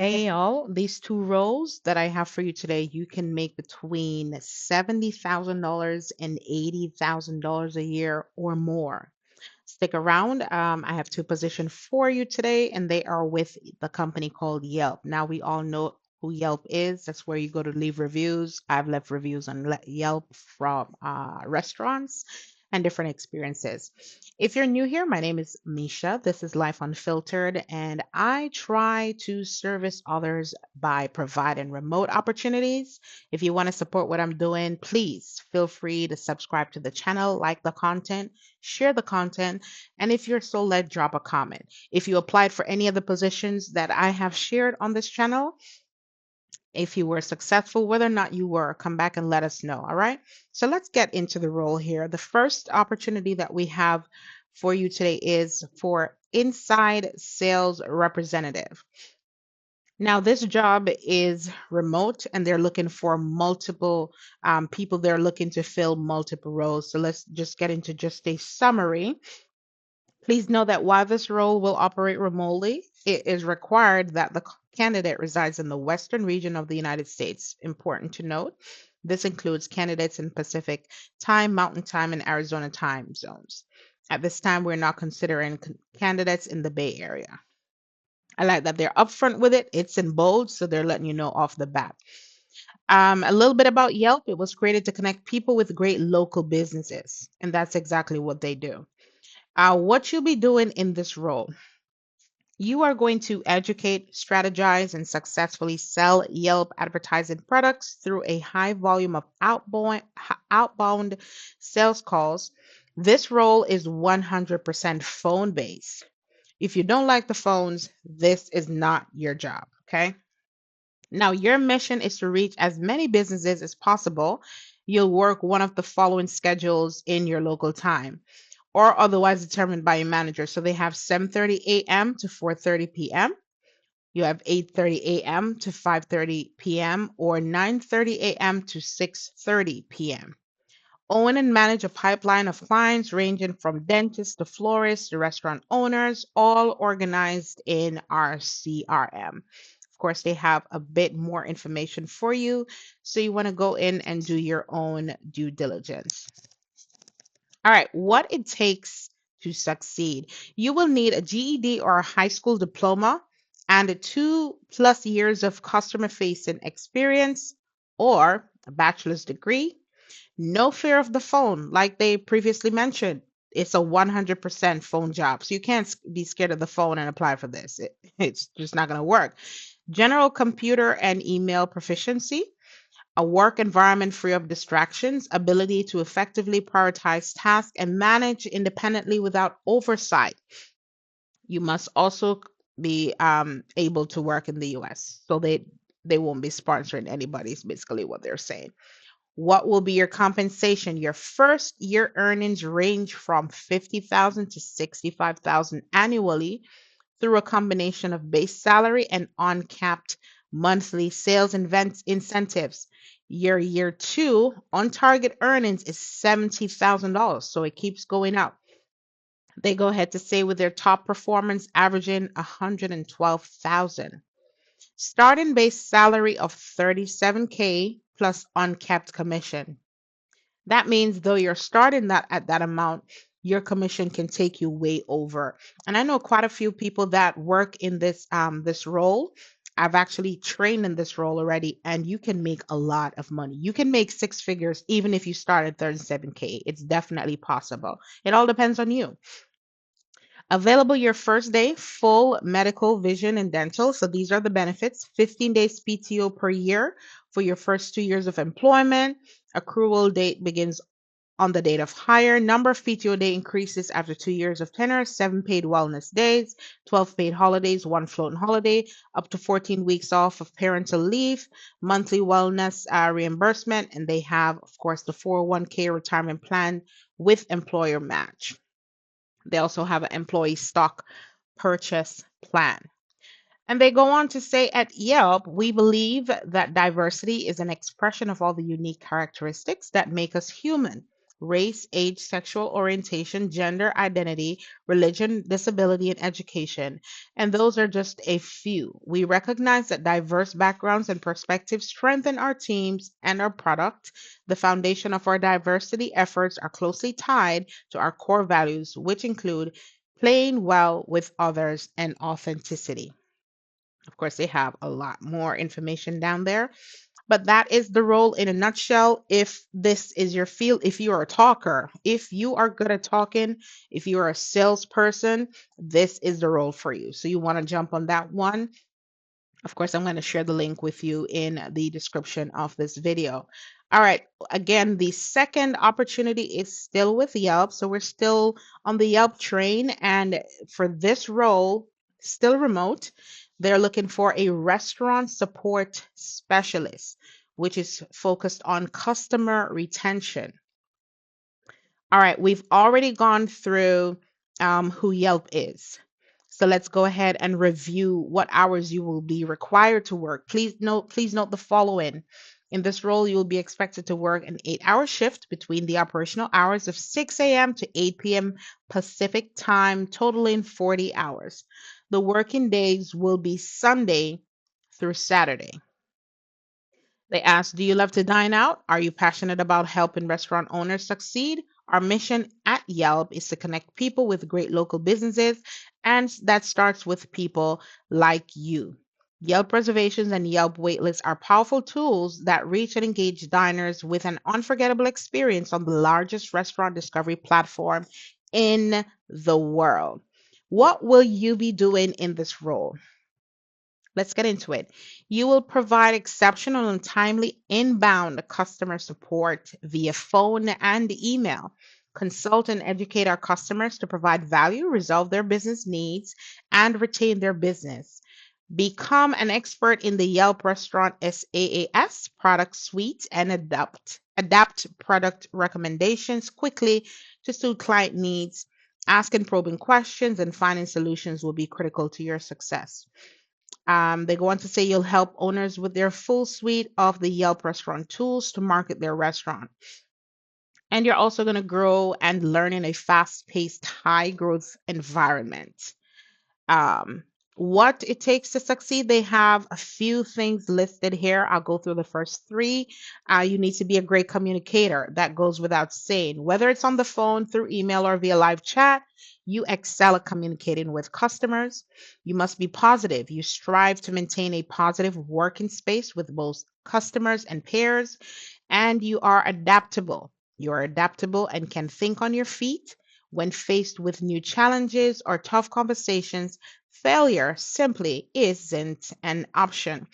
Hey y'all, these two roles that I have for you today, you can make between $70,000 and $80,000 a year or more. Stick around. I have two positions for you today, and they are with the company called Yelp. Now, we all know who Yelp is. That's where you go to leave reviews. I've left reviews on Yelp from restaurants and different experiences. If you're new here, my name is Misha. This is Life Unfiltered, and I try to service others by providing remote opportunities. If you want to support what I'm doing, please feel free to subscribe to the channel, like the content, share the content, and if you're so led, drop a comment. If you applied for any of the positions that I have shared on this channel, if you were successful, whether or not you were, come back and let us know. All right. So let's get into the role here. The first opportunity that we have for you today is for inside sales representative. Now, this job is remote and they're looking for multiple people. They're looking to fill multiple roles. So let's just get into just a summary. Please know that while this role will operate remotely, it is required that the candidate resides in the western region of the United States. Important to note. This includes candidates in Pacific time, Mountain time, and Arizona time zones. At this time, we're not considering candidates in the Bay Area. I like that they're upfront with it. It's in bold, so they're letting you know off the bat. A little bit about Yelp. It was created to connect people with great local businesses, and that's exactly what they do. What you'll be doing in this role, you are going to educate, strategize, and successfully sell Yelp advertising products through a high volume of outbound sales calls. This role is 100% phone based. If you don't like the phones, this is not your job. Okay. Now, your mission is to reach as many businesses as possible. You'll work one of the following schedules in your local time or otherwise determined by your manager. So they have 7:30 a.m. to 4:30 p.m. You have 8:30 a.m. to 5:30 p.m. or 9:30 a.m. to 6:30 p.m. Own and manage a pipeline of clients ranging from dentists to florists to restaurant owners, all organized in our CRM. Of course, they have a bit more information for you, so you want to go in and do your own due diligence. All right, what it takes to succeed. You will need a GED or a high school diploma and a 2+ years of customer facing experience or a bachelor's degree. No fear of the phone, like they previously mentioned. It's a 100% phone job. So you can't be scared of the phone and apply for this. It's just not going to work. General computer and email proficiency, a work environment free of distractions, ability to effectively prioritize tasks and manage independently without oversight. You must also be able to work in the US. So they won't be sponsoring anybody, is basically what they're saying. What will be your compensation? Your first year earnings range from 50,000 to 65,000 annually through a combination of base salary and uncapped monthly sales incentives. Your year two on target earnings is $70,000. So it keeps going up. They go ahead to say with their top performance averaging 112,000. Starting base salary of 37K plus uncapped commission. That means though you're starting that at that amount, your commission can take you way over. And I know quite a few people that work in this role. I've actually trained in this role already, and you can make a lot of money. You can make six figures even if you start at 37K. It's definitely possible. It all depends on you. Available your first day, full medical, vision, and dental. So these are the benefits. 15 days PTO per year for your first 2 years of employment. Accrual date begins on the date of hire. Number of PTO day increases after 2 years of tenure. 7 paid wellness days, 12 paid holidays, one floating holiday, up to 14 weeks off of parental leave, monthly wellness reimbursement, and they have, of course, the 401k retirement plan with employer match. They also have an employee stock purchase plan. And they go on to say at Yelp, we believe that diversity is an expression of all the unique characteristics that make us human. race, age, sexual orientation, gender identity, religion, disability, and education. And those are just a few. We recognize that diverse backgrounds and perspectives strengthen our teams and our product. The foundation of our diversity efforts are closely tied to our core values, which include playing well with others and authenticity. Of course, they have a lot more information down there, but that is the role in a nutshell. If this is your field, if you are a talker, if you are good at talking, if you are a salesperson, this is the role for you. So you want to jump on that one. Of course, I'm going to share the link with you in the description of this video. All right. Again, the second opportunity is still with Yelp. So we're still on the Yelp train. And for this role, still remote, they're looking for a restaurant support specialist, which is focused on customer retention. All right. We've already gone through who Yelp is. So let's go ahead and review what hours you will be required to work. Please note the following. In this role, you will be expected to work an 8-hour shift between the operational hours of 6 a.m. to 8 p.m. Pacific time, totaling 40 hours. The working days will be Sunday through Saturday. They ask, do you love to dine out? Are you passionate about helping restaurant owners succeed? Our mission at Yelp is to connect people with great local businesses, and that starts with people like you. Yelp reservations and Yelp waitlists are powerful tools that reach and engage diners with an unforgettable experience on the largest restaurant discovery platform in the world. What will you be doing in this role? Let's get into it. You will provide exceptional and timely inbound customer support via phone and email. Consult and educate our customers to provide value, resolve their business needs, and retain their business. Become an expert in the Yelp Restaurant SaaS product suite and adapt product recommendations quickly to suit client needs. Asking probing questions and finding solutions will be critical to your success. They go on to say you'll help owners with their full suite of the Yelp restaurant tools to market their restaurant. And you're also going to grow and learn in a fast paced, high growth environment. um, what it takes to succeed. They have a few things listed here. I'll go through the first three. You need to be a great communicator. That goes without saying. Whether it's on the phone, through email, or via live chat, you excel at communicating with customers. You must be positive. You strive to maintain a positive working space with both customers and peers, and you are adaptable. You are adaptable and can think on your feet. When faced with new challenges or tough conversations, failure simply isn't an option.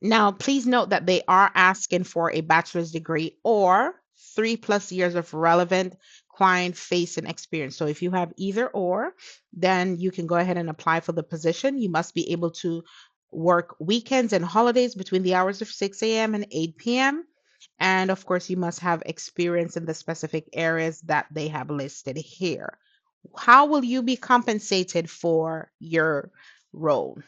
Now, please note that they are asking for a bachelor's degree or 3+ years of relevant client facing experience. So if you have either or, then you can go ahead and apply for the position. You must be able to work weekends and holidays between the hours of 6 a.m. and 8 p.m. And of course, you must have experience in the specific areas that they have listed here. How will you be compensated for your role?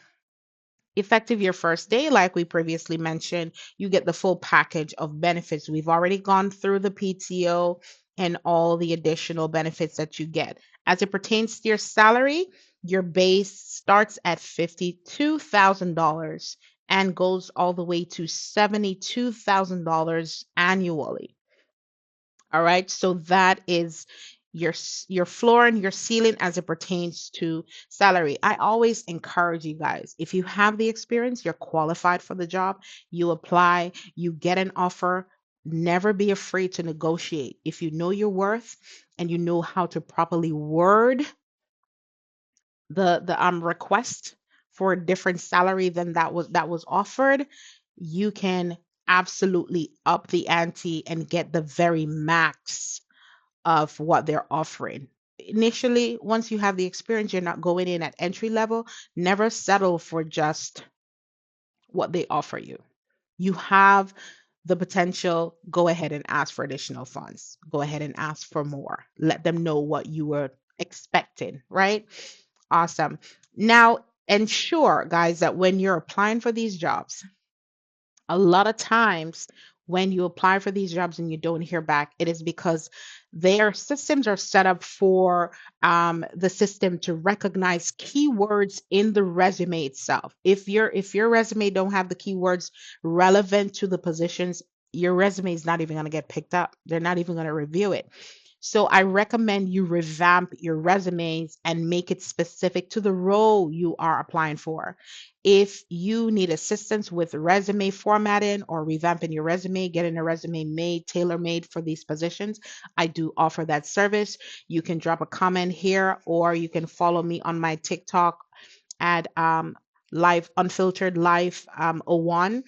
Effective your first day, like we previously mentioned, you get the full package of benefits. We've already gone through the PTO and all the additional benefits that you get. As it pertains to your salary, your base starts at $52,000 and goes all the way to $72,000 annually. All right. So that is your floor and your ceiling as it pertains to salary. I always encourage you guys, if you have the experience, you're qualified for the job, you apply, you get an offer, never be afraid to negotiate. If you know your worth and you know how to properly word the request for a different salary than that was offered, you can absolutely up the ante and get the very max of what they're offering. Initially, once you have the experience, you're not going in at entry level. Never settle for just what they offer you. You have the potential, go ahead and ask for additional funds. Go ahead and ask for more. Let them know what you were expecting, right? Awesome. Now, ensure, guys, that when you're applying for these jobs, a lot of times when you apply for these jobs and you don't hear back, it is because their systems are set up for the system to recognize keywords in the resume itself. If your resume don't have the keywords relevant to the positions, your resume is not even going to get picked up. They're not even going to review it. So I recommend you revamp your resumes and make it specific to the role you are applying for. If you need assistance with resume formatting or revamping your resume, getting a resume made, tailor made for these positions, I do offer that service. You can drop a comment here or you can follow me on my TikTok at life unfiltered life 01.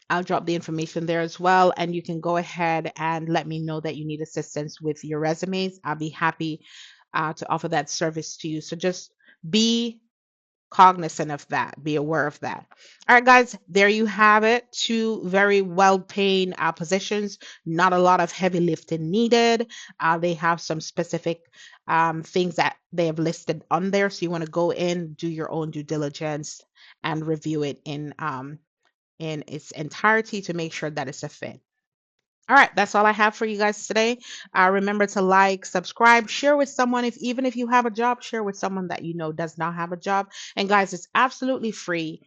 I'll drop the information there as well. And you can go ahead and let me know that you need assistance with your resumes. I'll be happy to offer that service to you. So just be cognizant of that, be aware of that. All right, guys, there you have it. Two very well paying positions, not a lot of heavy lifting needed. They have some specific things that they have listed on there. So you want to go in, do your own due diligence, and review it in its entirety to make sure that it's a fit. All right, that's all I have for you guys today. Remember to like, subscribe, share with someone. If even if you have a job, share with someone that you know does not have a job. And guys, it's absolutely free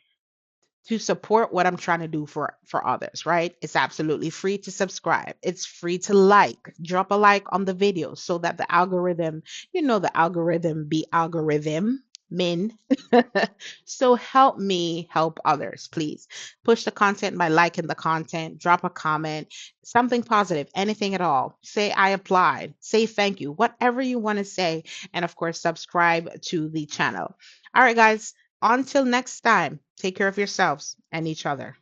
to support what I'm trying to do for others, right? It's absolutely free to subscribe. It's free to like. Drop a like on the video so that the algorithm, the algorithm be algorithm min. So help me help others, please. Push the content by liking the content, drop a comment, something positive, anything at all. Say I applied, say thank you, whatever you want to say, and of course subscribe to the channel. All right, guys, until next time, take care of yourselves and each other.